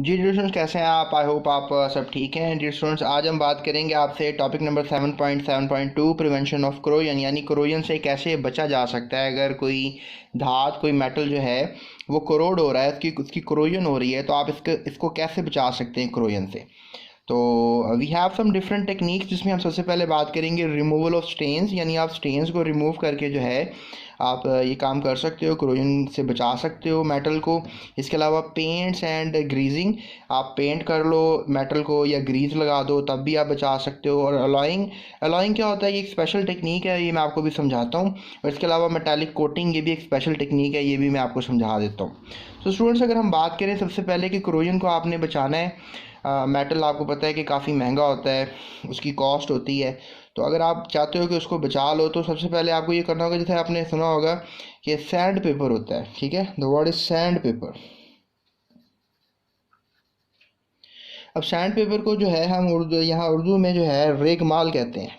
जी dear students, कैसे हैं आप? आई होप आप सब ठीक हैं। डियर स्टूडेंट्स, आज हम बात करेंगे आपसे topic number 7.7.2 prevention of corrosion, यानी क्रोजन से कैसे बचा जा सकता है। अगर कोई धात, कोई मेटल जो है वो कोरोड हो रहा है, उसकी क्रोजन हो रही है, तो आप इसको कैसे बचा सकते हैं क्रोजन से। तो we have some different techniques, जिसमें हम सबसे पहले बात करेंगे रिमूवल ऑफ स्टेन्स, यानी आप स्टेन्स को रिमूव करके जो है आप ये काम कर सकते हो, क्रोजन से बचा सकते हो मेटल को। इसके अलावा पेंट्स एंड ग्रीजिंग, आप पेंट कर लो मेटल को या ग्रीज लगा दो, तब भी आप बचा सकते हो। और अलॉइंग, अलॉइंग क्या होता है? ये एक स्पेशल टेक्निक है, ये मैं आपको भी समझाता हूँ। और इसके अलावा मेटालिक कोटिंग, ये भी एक स्पेशल टेक्निक है, ये भी मैं आपको समझा देता हूँ। तो स्टूडेंट्स, अगर हम बात करें सबसे पहले कि क्रोजन को आपने बचाना है, मेटल आपको पता है कि काफ़ी महंगा होता है, उसकी कॉस्ट होती है। तो अगर आप चाहते हो कि उसको बचा लो, तो सबसे पहले आपको ये करना होगा, जैसे आपने सुना होगा कि सैंड पेपर होता है, ठीक है, the word is sand paper. अब सैंड पेपर को जो है हम उर्दू में जो है रेगमाल कहते हैं।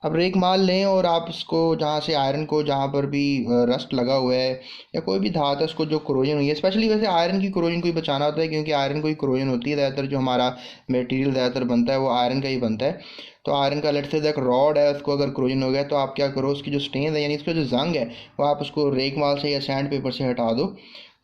अब रेक माल लें और आप उसको जहाँ से आयरन को, जहाँ पर भी रस्ट लगा हुआ है या कोई भी धात है, उसको जो क्रोजन हुई है, स्पेशली वैसे आयरन की क्रोजन को ही बचाना होता है, क्योंकि आयरन को ही क्रोजन होती है। ज़्यादातर जो हमारा मटेरियल ज़्यादातर बनता है वो आयरन का ही बनता है। तो आयरन का लेट्स से एक रॉड है, उसको अगर क्रोजन हो गया, तो आप क्या करो, उसकी जो स्टेन है यानी इसका जो जंग है, वो आप उसको रेक माल से या सैंड पेपर से हटा दो।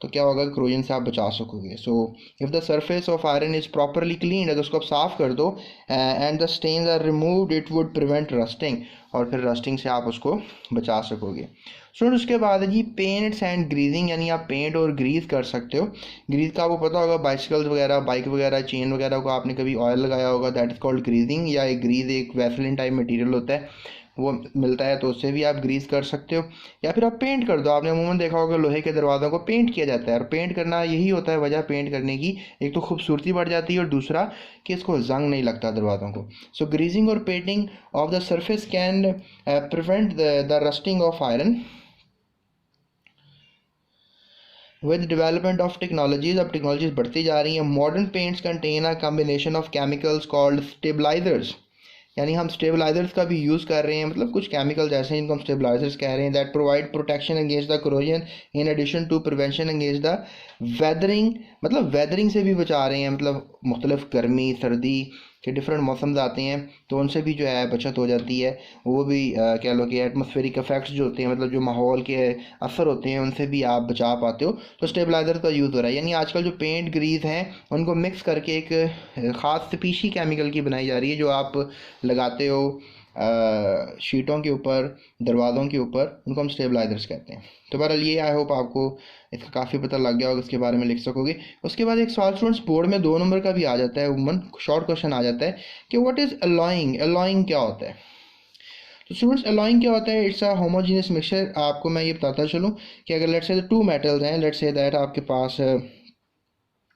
तो क्या होगा, क्रोजन से आप बचा सकोगे। So if the surface of iron is properly clean, अगर उसको आप साफ़ कर दो and the stains are removed, it would prevent rusting, और फिर रस्टिंग से आप उसको बचा सकोगे। स्टूडेंट, उसके बाद है जी पेंट्स एंड ग्रीजिंग, यानी आप पेंट और ग्रीस कर सकते हो। ग्रीस का आपको पता होगा, बाइसिकल्स वगैरह, बाइक वगैरह, चेन वगैरह को आपने कभी ऑयल लगाया होगा, दैट इज़ कॉल्ड ग्रीजिंग। या एक ग्रीस एक वैसलिन टाइप मटेरियल होता है, वो मिलता है, तो उससे भी आप ग्रीस कर सकते हो। या फिर आप पेंट कर दो। आपने अमूमन देखा होगा लोहे के दरवाज़ों को पेंट किया जाता है, और पेंट करना यही होता है वजह पेंट करने की, एक तो खूबसूरती बढ़ जाती है और दूसरा कि इसको जंग नहीं लगता दरवाज़ों को। सो ग्रीजिंग और painting of the surface can prevent the rusting of iron. With development of technologies, अब टेक्नोलॉजीज बढ़ती जा रही हैं, modern paints contain a combination of chemicals called stabilisers, यानी हम स्टेबलाइजर्स का भी यूज़ कर रहे हैं, मतलब कुछ केमिकल्स ऐसे हैं जिनको हम स्टेबलाइजर्स कह रहे हैं, that provide protection against the corrosion in addition to prevention against the weathering, मतलब वेदरिंग से भी बचा रहे हैं, मतलब मुख्तलिफ गर्मी सर्दी के डिफरेंट मौसम आते हैं, तो उनसे भी जो है बचत हो जाती है। वो भी कह लो कि एटमॉस्फेरिक इफेक्ट्स जो होते हैं, मतलब जो माहौल के असर होते हैं, उनसे भी आप बचा पाते हो। तो स्टेबलाइजर का यूज़ हो रहा है, यानी आजकल जो पेंट ग्रीस हैं उनको मिक्स करके एक ख़ास स्पीशी केमिकल की बनाई जा रही है, जो आप लगाते हो शीटों के ऊपर, दरवाज़ों के ऊपर, उनको हम स्टेबलाइजर्स कहते हैं। तो बहरहाल ये आई होप आपको इसका काफ़ी पता लग गया होगा, इसके बारे में लिख सकोगे। उसके बाद एक सवाल स्टूडेंट्स बोर्ड में 2 नंबर का भी आ जाता है, उमूमन शॉर्ट क्वेश्चन आ जाता है कि व्हाट इज़ अलॉइंग, अलॉइंग क्या होता है। तो स्टूडेंट्स, अलॉइंग क्या होता है? It's a homogeneous mixture. आपको मैं ये बताता चलूँ कि अगर लेट्स से 2 मेटल्स हैं, लेट्स से दैट आपके पास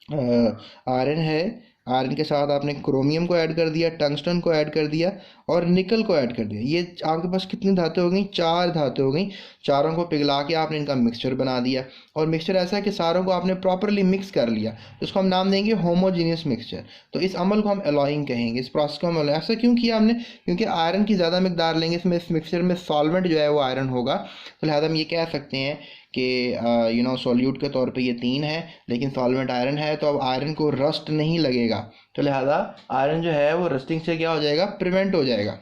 आयरन है, आयरन के साथ आपने क्रोमियम को ऐड कर दिया, टंगस्टन को ऐड कर दिया और निकल को ऐड कर दिया। ये आपके पास कितनी धातु हो गई? 4 धातु हो गई। चारों को पिघला के आपने इनका मिक्सचर बना दिया, और मिक्सचर ऐसा है कि सारों को आपने प्रॉपरली मिक्स कर लिया, तो इसको हम नाम देंगे होमोजीनियस मिक्सचर। तो इस अमल को हम अलॉइंग कहेंगे, इस प्रोसेस को हम ऐसा क्यों किया हमने? क्योंकि आयरन की ज़्यादा मकदार लेंगे इसमें, इस मिक्सचर में सॉल्वेंट जो है वो आयरन होगा, तो लिहाजा हम ये कह सकते हैं कि सॉल्यूट के तौर पे ये 3 है, लेकिन सॉल्वेंट आयरन है, तो अब आयरन को रस्ट नहीं लगेगा, तो लिहाजा आयरन जो है वो रस्टिंग से क्या हो जाएगा? प्रिवेंट हो जाएगा।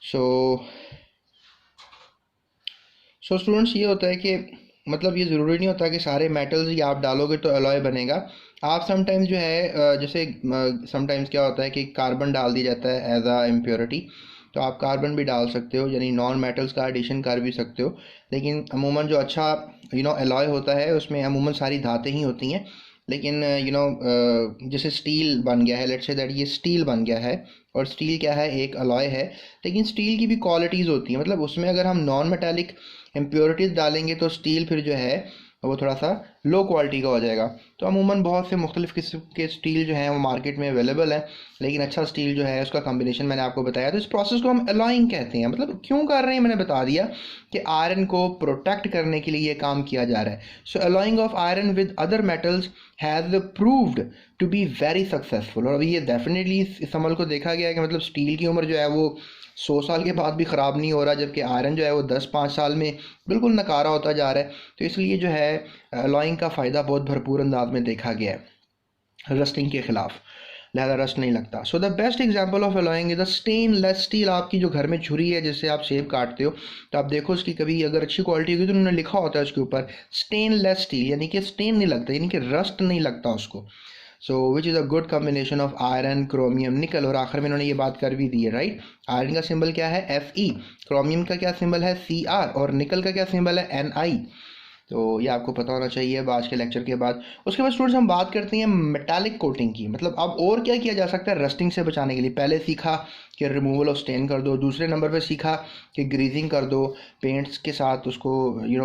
सो स्टूडेंट्स, ये होता है कि मतलब ये ज़रूरी नहीं होता कि सारे मेटल्स ही आप डालोगे तो अलॉय बनेगा। आप समटाइम्स जो है जैसे समटाइम्स क्या होता है कि कार्बन डाल दिया जाता है एज आ इम्प्योरिटी, तो आप कार्बन भी डाल सकते हो, यानी नॉन मेटल्स का एडिशन कर भी सकते हो। लेकिन अमूमन जो अच्छा अलॉय होता है उसमें अमूमन सारी धातें ही होती हैं। लेकिन जैसे स्टील बन गया है, लेट्स से दैट ये स्टील बन गया है, और स्टील क्या है? एक अलॉय है। लेकिन स्टील की भी क्वालिटीज़ होती हैं, मतलब उसमें अगर हम नॉन मेटालिक इम्प्योरिटीज़ डालेंगे तो स्टील फिर जो है वो थोड़ा सा लो क्वालिटी का हो जाएगा। तो अमूमन बहुत से मुख्तलिफ़ किस्म के स्टील जो हैं वो मार्केट में अवेलेबल है, लेकिन अच्छा स्टील जो है उसका कम्बिनेशन मैंने आपको बताया। तो इस प्रोसेस को हम अलॉइंग कहते हैं। मतलब क्यों कर रहे हैं मैंने बता दिया कि आयरन को प्रोटेक्ट करने के लिए ये काम किया जा रहा है। So alloying of iron with other metals has proved to be very successful. और अभी ये डेफिनेटली इस अमल को देखा गया है कि मतलब स्टील की उम्र जो है वो 100 साल के बाद भी ख़राब नहीं हो रहा, जबकि आयरन जो है वो 10-5 साल में बिल्कुल नकारा होता जा रहा है। तो इसलिए जो है अलॉइंग का फ़ायदा बहुत भरपूर अंदाज में देखा गया है रस्टिंग के ख़िलाफ़, लिहाजा रस्ट नहीं लगता। So the best example of alloying is the stainless steel. आपकी जो घर में छुरी है जिससे आप सेब काटते हो, तो आप देखो उसकी कभी अगर अच्छी क्वालिटी होगी तो उन्होंने लिखा होता है उसके ऊपर स्टेनलेस स्टील, यानी कि स्टेन नहीं लगता, यानी कि रस्ट नहीं लगता उसको। So which is a good combination of iron, chromium, nickel. और आखिर में इन्होंने ये बात कर भी दी है, राइट। आयरन का सिंबल क्या है Fe, क्रोमियम का क्या सिंबल है Cr, और निकल का क्या सिंबल है Ni। तो ये आपको पता होना चाहिए अब आज के लेक्चर के बाद। उसके बाद स्टूडेंट्स हम बात करते हैं मेटालिक कोटिंग की, मतलब अब और क्या किया जा सकता है रस्टिंग से बचाने के लिए। पहले सीखा कि रिमूवल ऑफ स्टेन कर दो, दूसरे नंबर पे सीखा कि ग्रीजिंग कर दो, पेंट्स के साथ उसको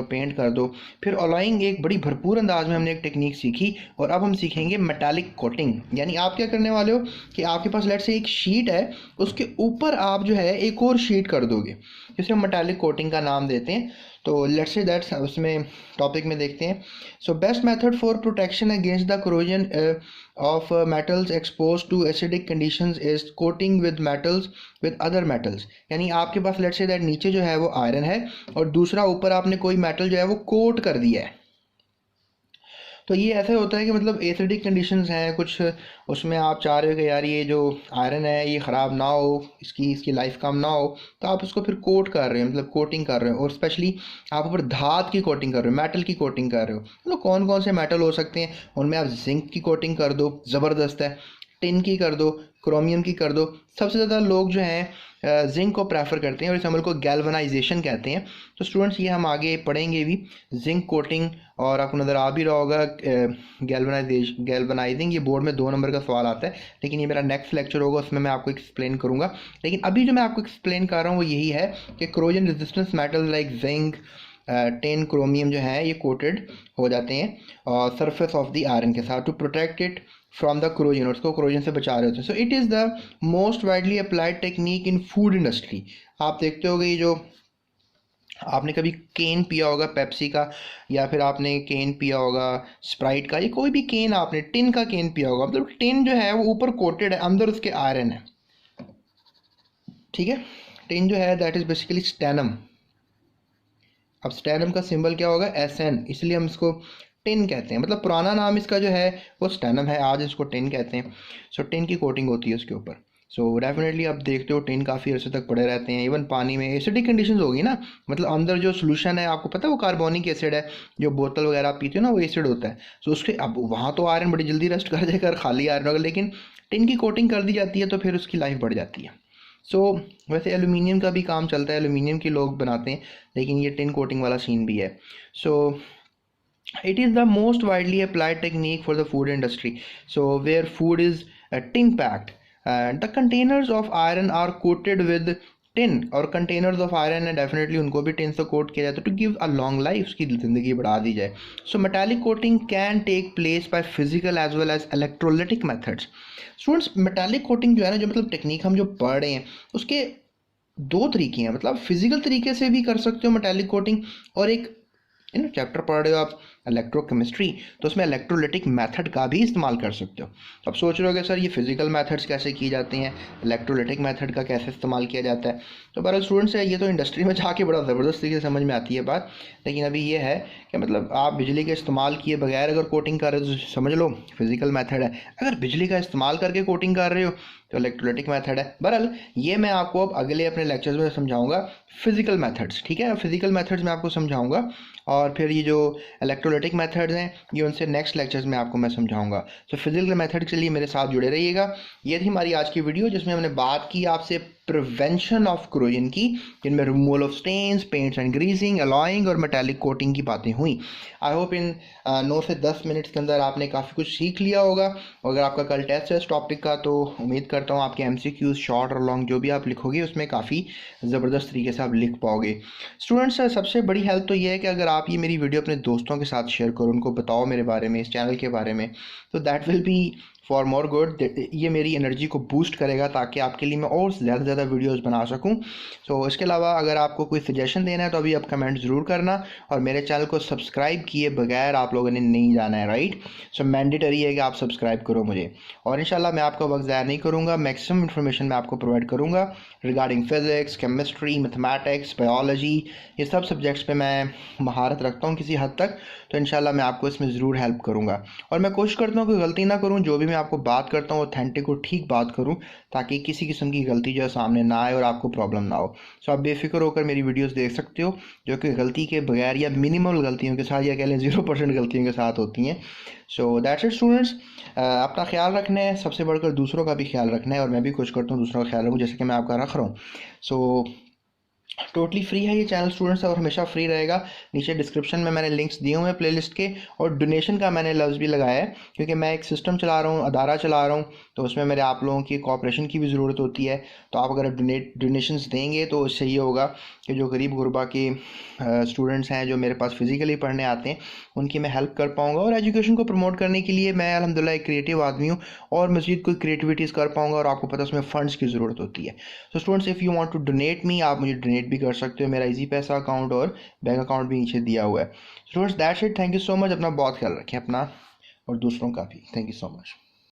पेंट कर दो। फिर अलॉइंग एक बड़ी भरपूर अंदाज में हमने एक टेक्निक सीखी, और अब हम सीखेंगे मेटालिक कोटिंग। यानी आप क्या करने वाले हो कि आपके पास लेट से एक शीट है, उसके ऊपर आप जो है एक और शीट कर दोगे, जिसे हम मेटालिक कोटिंग का नाम देते हैं। तो लेट्स से दैट्स उसमें टॉपिक में देखते हैं। So best method for protection against the corrosion of metals expose to acidic conditions is coating with metals with other metals. यानी आपके पास लेट्स से दैट नीचे जो है वो आयरन है और दूसरा ऊपर आपने कोई मेटल जो है वो कोट कर दिया है। तो ये ऐसे होता है कि मतलब एसिडिक कंडीशंस हैं कुछ, उसमें आप चाह रहे हो कि यार ये जो आयरन है ये ख़राब ना हो, इसकी लाइफ कम ना हो, तो आप उसको फिर कोट कर रहे हो, मतलब कोटिंग कर रहे हो। और स्पेशली आप ऊपर धात की कोटिंग कर रहे हो, मेटल की कोटिंग कर रहे हो। मतलब कौन कौन से मेटल हो सकते हैं उनमें आप जिंक की कोटिंग कर दो, ज़बरदस्त है। टिन की कर दो, क्रोमियम की कर दो। सबसे ज़्यादा लोग जो हैं जिंक को प्रेफर करते हैं और इस अमल को गैल्वनाइजेशन कहते हैं। तो स्टूडेंट्स ये हम आगे पढ़ेंगे भी, जिंक कोटिंग। और आपको नज़र आ भी रहा होगा गैल्वनाइजिंग, ये बोर्ड में 2 नंबर का सवाल आता है, लेकिन ये मेरा नेक्स्ट लेक्चर होगा, उसमें मैं आपको एक्सप्लेन करूँगा। लेकिन अभी जो मैं आपको एक्सप्लेन कर रहा हूँ वो यही है कि corrosion resistance metal like zinc, tin, chromium जो है ये कोटेड हो जाते हैं सरफेस ऑफ द आयरन के साथ to protect it from the corrosion, और उसको क्रोजन से बचा रहे होते हैं। So it is the most widely applied technique in food industry. आप देखते होगे ये जो आपने कभी केन पिया होगा पेप्सी का, या फिर आपने केन पिया होगा स्प्राइट का, या कोई भी केन आपने टिन का केन पिया होगा, मतलब टिन जो है वो ऊपर कोटेड है, अंदर उसके आयरन है, ठीक है। टिन जो है दैट इज़ बेसिकली स्टेनम। अब स्टेनम का सिंबल क्या होगा Sn, इसलिए हम इसको टिन कहते हैं। मतलब पुराना नाम इसका जो है वो स्टेनम है, आज इसको टिन कहते हैं। सो टिन की कोटिंग होती है उसके ऊपर। सो डेफिनेटली आप देखते हो टिन काफ़ी अर्से तक पड़े रहते हैं। इवन पानी में एसिडिक कंडीशंस होगी ना, मतलब अंदर जो सोल्यूशन है आपको पता है वो कार्बोनिक एसिड है, जो बोतल वगैरह आप पीते हो ना वो एसिड होता है। सो उसके अब वहाँ तो आयरन बड़ी जल्दी रस्ट कर जाएगा खाली आयरन होगा, लेकिन टिन की कोटिंग कर दी जाती है तो फिर उसकी लाइफ बढ़ जाती है। वैसे एलुमिनियम का भी काम चलता है, एलुमिनियम की लोग बनाते हैं, लेकिन ये टिन कोटिंग वाला सीन भी है। It is the most widely applied technique for the food industry. So where food is tin packed, and the containers of iron are coated with tin, और containers of iron है definitely उनको भी tin से coat किया जाता है to give a long life, उसकी ज़िंदगी बढ़ा दी जाए। So metallic coating can take place by physical as well as electrolytic methods. Students, metallic coating जो है ना, जो मतलब टेक्निक हम जो पढ़ रहे हैं उसके 2 तरीके हैं। मतलब फिजिकल तरीके से भी कर सकते हो मेटालिक कोटिंग, और एक चैप्टर पढ़ रहे हो आप इलेक्ट्रोकेमिस्ट्री, तो उसमें इलेक्ट्रोलिटिक मेथड का भी इस्तेमाल कर सकते हो। अब सोच रहे हो कि सर ये फिजिकल मेथड्स कैसे की जाती हैं, इलेक्ट्रोलिटिक मेथड का कैसे इस्तेमाल किया जाता है। तो बहरहाल स्टूडेंट्स है, ये तो इंडस्ट्री में जाके बड़ा ज़बरदस्त तरीके से समझ में आती है बात। लेकिन अभी ये है कि मतलब आप बिजली के इस्तेमाल किए बगैर अगर कोटिंग कर रहे हो तो समझ लो फिजिकल मेथड है। अगर बिजली का इस्तेमाल करके कोटिंग कर रहे हो तो इलेक्ट्रोलिटिक मेथड है। बहरहाल ये मैं आपको अब अगले अपने लेक्चर्स में समझाऊंगा फिजिकल मेथड्स, ठीक है। फिजिकल मेथड्स में आपको समझाऊंगा, और फिर ये जो इलेक्ट्रोलिटिक मेथड्स हैं ये उनसे नेक्स्ट लेक्चर्स में आपको मैं समझाऊंगा। तो फिजिकल मेथड के लिए मेरे साथ जुड़े रहिएगा। ये थी हमारी आज की वीडियो जिसमें हमने बात की आपसे प्रिवेंशन ऑफ क्रोजन की, जिनमें removal of stains, paints and greasing, alloying और मेटालिक कोटिंग की बातें हुई। आई होप इन 9 से 10 मिनट्स के अंदर आपने काफ़ी कुछ सीख लिया होगा। और अगर आपका कल टेस्ट है इस टॉपिक का तो उम्मीद करता हूँ आपके MCQs शॉर्ट और लॉन्ग जो भी आप लिखोगे उसमें काफ़ी ज़बरदस्त तरीके से आप लिख पाओगे। स्टूडेंट्स, सबसे बड़ी हेल्प तो ये है कि अगर आप ये मेरी वीडियो अपने दोस्तों के साथ शेयर करो, उनको बताओ मेरे बारे में, इस चैनल के बारे में, तो that will be for more good. ये मेरी एनर्जी को बूस्ट करेगा ताकि आपके लिए मैं और ज़्यादा से ज़्यादा ज़्यादा वीडियोस बना सकूं। सो इसके अलावा अगर आपको कोई सजेशन देना है तो अभी आप कमेंट ज़रूर करना, और मेरे चैनल को सब्सक्राइब किए बगैर आप लोगों ने नहीं जाना है, राइट। सो मैंडेटरी है कि आप सब्सक्राइब करो मुझे, और इंशाल्लाह मैं आपका वक्त ज़ाया नहीं करूँगा, मैक्सिमम इन्फॉर्मेशन मैं आपको प्रोवाइड करूँगा regarding physics, chemistry, mathematics, biology, ये सब सब्जेक्ट्स पे मैं महारत रखता हूँ किसी हद तक। तो इंशाल्लाह मैं आपको इसमें ज़रूर हेल्प करूँगा, और मैं कोशिश करता हूँ कोई गलती ना करूँ, जो भी मैं आपको बात करता हूँ ऑथेंटिक और ठीक बात करूँ, ताकि किसी किस्म की गलती जो है सामने ना आए और आपको प्रॉब्लम ना हो। सो आप बेफिक्र होकर मेरी वीडियोस देख सकते हो, जो कि गलती के बगैर या मिनिमल गलतियों के साथ, या कह लें 0% गलतियों के साथ होती हैं। So that's it students. अपना ख्याल रखना है, सबसे बढ़कर दूसरों का भी ख्याल रखना है, और मैं भी कोशिश करता हूँ दूसरों का ख्याल रखूँ जैसे कि मैं आपका रख रहा हूँ। सो टोटली फ्री है ये चैनल स्टूडेंट्स, और हमेशा फ्री रहेगा। नीचे डिस्क्रिप्शन में मैंने लिंक्स दिए हुए हैं प्लेलिस्ट के, और डोनेशन का मैंने लफ्ज़ भी लगाया है, क्योंकि मैं एक सिस्टम चला रहा हूँ, अदारा चला रहा हूँ, तो उसमें मेरे आप लोगों की कोऑपरेशन की भी ज़रूरत होती है। तो आप अगर डोनेशंस देंगे तो इससे ये होगा कि जो गरीब गुरबा के स्टूडेंट्स हैं जो मेरे पास फिज़िकली पढ़ने आते हैं, उनकी मैं हेल्प कर पाऊँगा, और एजुकेशन को प्रमोट करने के लिए मैं अल्हम्दुलिल्लाह एक क्रिएटिव आदमी हूँ, और मज़ीद कोई क्रिएटिविटीज़ कर पाऊँगा, और आपको पता है उसमें फ़ंड्स की ज़रूरत होती है। तो students, if you want to donate me, आप मुझे डोनेट भी कर सकते हो, मेरा इजी पैसा अकाउंट और बैंक अकाउंट भी नीचे दिया हुआ है। Students that's it, thank you so much, अपना बहुत ख्याल रखें अपना और दूसरों का भी, थैंक यू सो मच।